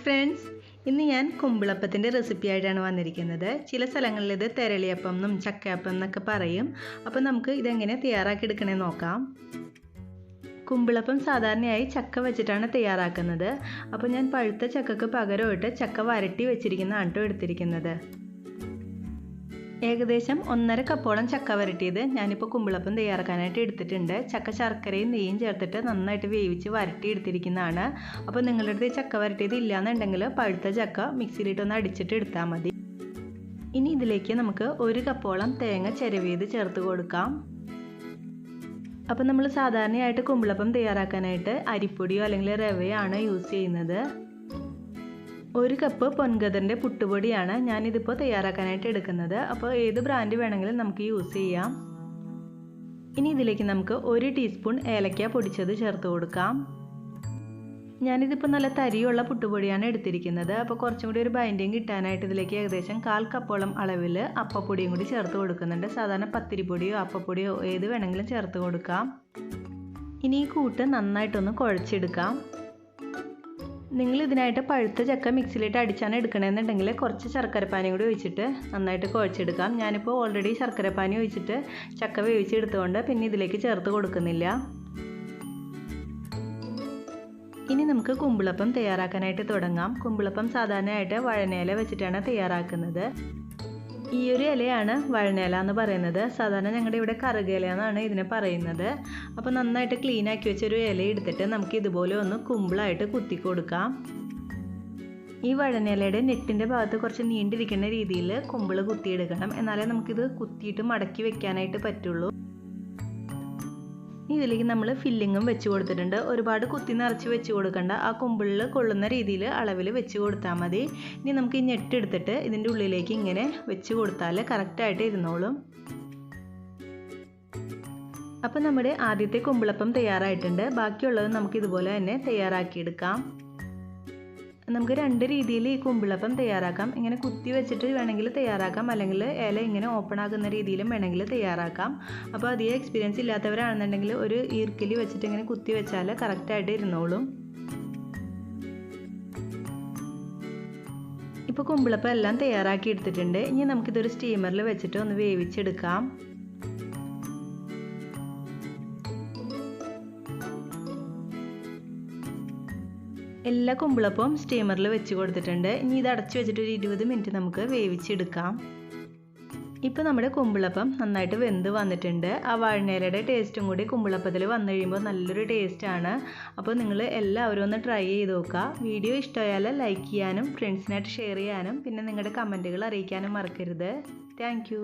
Friends, ഇന്ന് ഞാൻ കുമ്പിളപ്പത്തിൻ്റെ recipe ആയിട്ടാണ് വന്നിരിക്കുന്നത്. ചില സ്ഥലങ്ങളിൽ ഇത് തെരളിയപ്പം എന്നും ചക്കയപ്പം എന്നൊക്കെ പറയും. അപ്പോൾ നമുക്ക് ഇതെങ്ങനെ തയ്യാറാക്കി എടുക്കണമെന്ന് നോക്കാം. കുമ്പിളപ്പം സാധാരണയായി ചക്ക വെച്ചിട്ടാണ് തയ്യാറാക്കുന്നത്. അപ്പോൾ ഞാൻ പഴുത്ത ചക്കക്ക് പകരമായിട്ട് ചക്ക വരട്ടി വെച്ചിരിക്കുന്നതാണ് കേട്ടോ എടുത്തിരിക്കുന്നത്. ഏകദേശം 1.5 കപ്പോളം ചക്ക വരട്ടിയത് ഞാനിപ്പോൾ കുമ്പിളപ്പം തയ്യാറാക്കാനായിട്ട് എടുത്തിട്ടുണ്ട്. ചക്ക ശർക്കരയും നെയ്യും ചേർത്തിട്ട് നന്നായിട്ട് വേവിച്ച് വരട്ടി എടുത്തിരിക്കുന്നതാണ്. അപ്പോൾ നിങ്ങളുടെ അടുത്ത് ചക്ക വരട്ടിയത് ഇല്ലയെന്നുണ്ടെങ്കിൽ പഴുത്ത ചക്ക മിക്സിയിലിട്ടൊന്ന് അടിച്ചിട്ട് എടുത്താൽ മതി. ഇനി ഇതിലേക്ക് നമുക്ക് 1 കപ്പോളം തേങ്ങ ചിരവിയത് ചേർത്ത് കൊടുക്കാം. അപ്പോൾ നമ്മൾ സാധാരണയായിട്ട് കുമ്പിളപ്പം തയ്യാറാക്കാനായിട്ട് അരിപ്പൊടിയോ അല്ലെങ്കിൽ റവയാണ് യൂസ് ചെയ്യുന്നത്. 1 കപ്പ് പൊൻകതിറിൻ്റെ പുട്ടുപൊടിയാണ് ഞാനിതിപ്പോൾ തയ്യാറാക്കാനായിട്ട് എടുക്കുന്നത്. അപ്പോൾ ഏത് ബ്രാൻഡ് വേണമെങ്കിലും നമുക്ക് യൂസ് ചെയ്യാം. ഇനി ഇതിലേക്ക് നമുക്ക് 1 ടീസ്പൂൺ ഏലക്ക പൊടിച്ചത് ചേർത്ത് കൊടുക്കാം. ഞാനിതിപ്പോൾ നല്ല തരിയുള്ള പുട്ടുപൊടിയാണ് എടുത്തിരിക്കുന്നത്. അപ്പോൾ കുറച്ചും കൂടി ഒരു ബൈൻഡിങ് കിട്ടാനായിട്ട് ഇതിലേക്ക് ഏകദേശം 1/4 കപ്പോളം അളവിൽ അപ്പപ്പൊടിയും കൂടി ചേർത്ത് കൊടുക്കുന്നുണ്ട്. സാധാരണ പത്തിരിപ്പൊടിയോ അപ്പപ്പൊടിയോ ഏത് വേണമെങ്കിലും ചേർത്ത് കൊടുക്കാം. ഇനി ഈ കൂട്ട് നന്നായിട്ടൊന്ന് കുഴച്ചെടുക്കാം. നിങ്ങൾ ഇതിനായിട്ട് പഴുത്ത ചക്ക മിക്സിയിലിട്ട് അടിച്ചാണ് എടുക്കണമെന്നുണ്ടെങ്കിൽ കുറച്ച് ശർക്കരപ്പാനി കൂടി ഒഴിച്ചിട്ട് നന്നായിട്ട് കുഴച്ചെടുക്കാം. ഞാനിപ്പോൾ ഓൾറെഡി ശർക്കരപ്പാനി ഒഴിച്ചിട്ട് ചക്ക വേവിച്ചെടുത്തുകൊണ്ട് പിന്നെ ഇതിലേക്ക് ചേർത്ത് കൊടുക്കുന്നില്ല. ഇനി നമുക്ക് കുമ്പിളപ്പം തയ്യാറാക്കാനായിട്ട് തുടങ്ങാം. കുമ്പിളപ്പം സാധാരണയായിട്ട് വഴനയില വെച്ചിട്ടാണ് തയ്യാറാക്കുന്നത്. ഈ ഒരു ഇലയാണ് വഴനയില എന്ന് പറയുന്നത്. സാധാരണ ഞങ്ങളുടെ ഇവിടെ കറുകയില എന്നാണ് ഇതിനെ പറയുന്നത്. അപ്പോൾ നന്നായിട്ട് ക്ലീൻ ആക്കി വെച്ചൊരു ഇല എടുത്തിട്ട് നമുക്ക് ഇതുപോലെ ഒന്ന് കുമ്പിളായിട്ട് കുത്തി കൊടുക്കാം. ഈ വഴനയിലയുടെ നെറ്റിൻ്റെ ഭാഗത്ത് കുറച്ച് നീണ്ടിരിക്കുന്ന രീതിയിൽ കുമ്പിൾ കുത്തിയെടുക്കണം. എന്നാലേ നമുക്കിത് കുത്തിയിട്ട് മടക്കി വെക്കാനായിട്ട് പറ്റുള്ളൂ. ഇതിലേക്ക് നമ്മൾ ഫില്ലിങ്ങും വെച്ച് കൊടുത്തിട്ടുണ്ട്. ഒരുപാട് കുത്തി നിറച്ച് വെച്ച് കൊടുക്കണ്ട, ആ കുമ്പിളിൽ കൊള്ളുന്ന രീതിയിൽ അളവിൽ വെച്ച് കൊടുത്താൽ മതി. ഇനി നമുക്ക് ഈ ഞെട്ടെടുത്തിട്ട് ഇതിൻ്റെ ഉള്ളിലേക്ക് ഇങ്ങനെ വെച്ച് കൊടുത്താൽ കറക്റ്റായിട്ട് ഇരുന്നോളും. അപ്പോൾ നമ്മുടെ ആദ്യത്തെ കുമ്പിളപ്പം തയ്യാറായിട്ടുണ്ട്. ബാക്കിയുള്ളത് നമുക്ക് ഇതുപോലെ തന്നെ തയ്യാറാക്കിയെടുക്കാം. നമുക്ക് 2 രീതിയിൽ ഈ കുമ്പിളപ്പം തയ്യാറാക്കാം. ഇങ്ങനെ കുത്തി വെച്ചിട്ട് വേണമെങ്കിൽ തയ്യാറാക്കാം, അല്ലെങ്കിൽ ഇല ഇങ്ങനെ ഓപ്പൺ ആകുന്ന രീതിയിലും വേണമെങ്കിൽ തയ്യാറാക്കാം. അപ്പോൾ അധികം എക്സ്പീരിയൻസ് ഇല്ലാത്തവരാണെന്നുണ്ടെങ്കിൽ ഒരു ഈർക്കിലി വെച്ചിട്ട് ഇങ്ങനെ കുത്തി വെച്ചാൽ കറക്റ്റായിട്ട് ഇരുന്നോളും. ഇപ്പോൾ കുമ്പിളപ്പം എല്ലാം തയ്യാറാക്കി എടുത്തിട്ടുണ്ട്. ഇനി നമുക്കിതൊരു സ്റ്റീമറിൽ വെച്ചിട്ട് ഒന്ന് വേവിച്ചെടുക്കാം. എല്ലാ കുമ്പിളപ്പവും സ്റ്റീമറിൽ വെച്ച് കൊടുത്തിട്ടുണ്ട്. ഇനി ഇത് അടച്ചു വെച്ചിട്ട് ഒരു 20 മിനിറ്റ് നമുക്ക് വേവിച്ചെടുക്കാം. ഇപ്പോൾ നമ്മുടെ കുമ്പിളപ്പം നന്നായിട്ട് വെന്ത് വന്നിട്ടുണ്ട്. ആ വഴനയിലയുടെ ടേസ്റ്റും കൂടി കുമ്പിളപ്പത്തിൽ വന്നു കഴിയുമ്പോൾ നല്ലൊരു ടേസ്റ്റാണ്. അപ്പോൾ നിങ്ങൾ എല്ലാവരും ഒന്ന് ട്രൈ ചെയ്ത് നോക്കുക. വീഡിയോ ഇഷ്ടമായാൽ ലൈക്ക് ചെയ്യാനും ഫ്രണ്ട്സിനായിട്ട് ഷെയർ ചെയ്യാനും പിന്നെ നിങ്ങളുടെ കമൻറ്റുകൾ അറിയിക്കാനും മറക്കരുത്. താങ്ക്